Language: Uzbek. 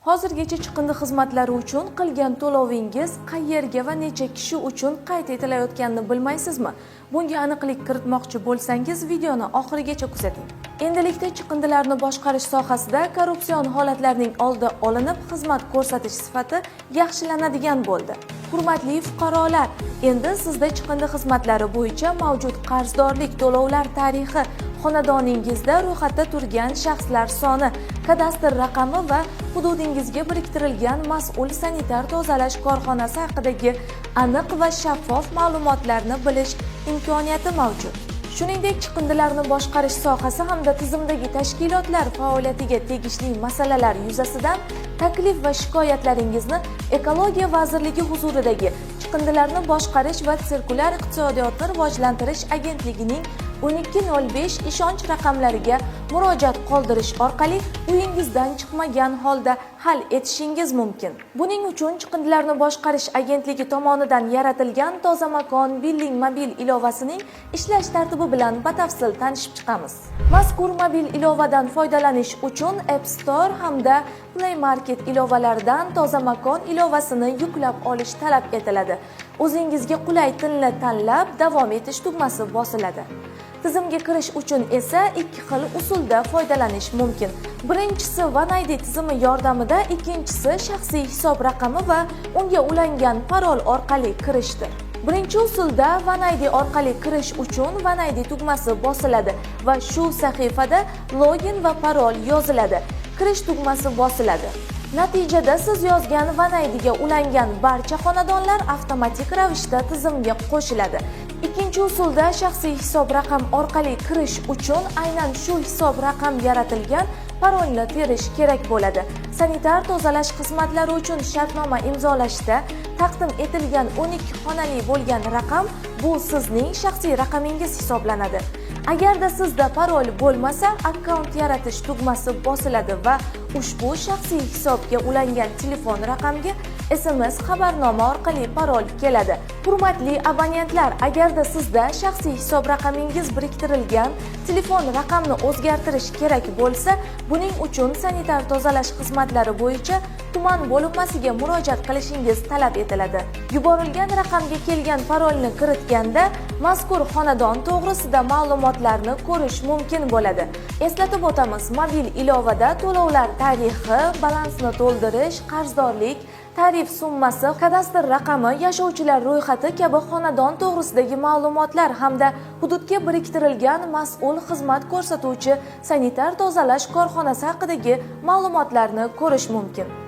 Hozirgacha chiqindi xizmatlari uchun qilgan to'lovingiz qayerga va necha kishi uchun qayd etilayotganini bilmaysizmi? Bunga aniqlik kiritmoqchi bo'lsangiz, videoni oxirigacha kuzating. Endilikda chiqindilarni boshqarish sohasida korrupsion holatlarning oldi olinib, xizmat ko'rsatish sifati yaxshilanadigan bo'ldi. Hurmatli fuqarolar, endi sizda chiqindi xizmatlari bo'yicha mavjud qarzdorlik to'lovlar tarixi, xonadoningizda ro'yxatda turgan shaxslar soni, kadastr raqami va hududingizga biriktirilgan mas'ul sanitar tozalash korxonasi haqidagi aniq va shaffof ma'lumotlarni bilish imkoniyati mavjud. Shuningdek, chiqindilarni boshqarish sohasi hamda tizimdagi tashkilotlar faoliyatiga tegishli masalalar yuzasidan taklif va shikoyatlaringizni Ekologiya vazirligi huzuridagi chiqindilarni boshqarish va sirkulyar iqtisodiyotni rivojlantirish agentligining 1205 ishonch raqamlariga murojaat qoldirish orqali uyingizdan chiqmagan holda hal etishingiz mumkin. Buning uchun chiqindilarni boshqarish agentligi tomonidan yaratilgan Toza makon billing mobil ilovasining ishlash tartibi bilan batafsil tanishib chiqamiz. Mazkur mobil ilovadan foydalanish uchun App Store hamda Play Market ilovalaridan Toza makon ilovasini yuklab olish talab etiladi. O'zingizga qulay tilni tanlab davom etish tugmasi bosiladi. Tizimga kirish uchun esa ikki xil usulda foydalanish mumkin. Birinchisi OneID tizimi yordamida, ikkinchisi shaxsiy hisob raqami va unga ulangan parol orqali kirishdir. Birinchi usulda OneID orqali kirish uchun OneID tugmasi bosiladi va shu sahifada login va parol yoziladi. Kirish tugmasi bosiladi. Natijada siz yozgan OneID ga ulangan barcha xonadonlar avtomatik ravishda tizimga qo'shiladi. Ikkinchi usulda shaxsiy hisob raqam orqali kirish uchun aynan shu hisob raqam yaratilgan parolni terish kerak bo'ladi. Sanitar tozalash xizmatlari uchun shartnoma imzolashda taqdim etilgan 12 xonali bo'lgan raqam bu sizning shaxsiy raqamingiz hisoblanadi. Agarda sizda parol bo'lmasa, akkaunt yaratish tugmasi bosiladi va ushbu shaxsiy hisobga ulangan telefon raqamga SMS xabarnoma orqali parol keladi. Hurmatli abonentlar, agarda sizda shaxsiy hisob raqamingiz biriktirilgan telefon raqamni o'zgartirish kerak bo'lsa, buning uchun sanitar tozalash xizmatlari bo'yicha tuman bo'linmasiga murojaat qilishingiz talab etiladi. Yuborilgan raqamga kelgan parolni kiritganda mazkur xonadon to'g'risida ma'lumotlarni ko'rish mumkin bo'ladi. Eslatib o'tamiz, mobil ilovada to'lovlar tarixi, balansni to'ldirish, qarzdorlik, tarif summasi, kadastr raqami, yashovchilar ro'yxati kabi xonadon to'g'risidagi ma'lumotlar hamda hududga biriktirilgan mas'ul xizmat ko'rsatuvchi sanitar tozalash korxonasi haqidagi ma'lumotlarni ko'rish mumkin.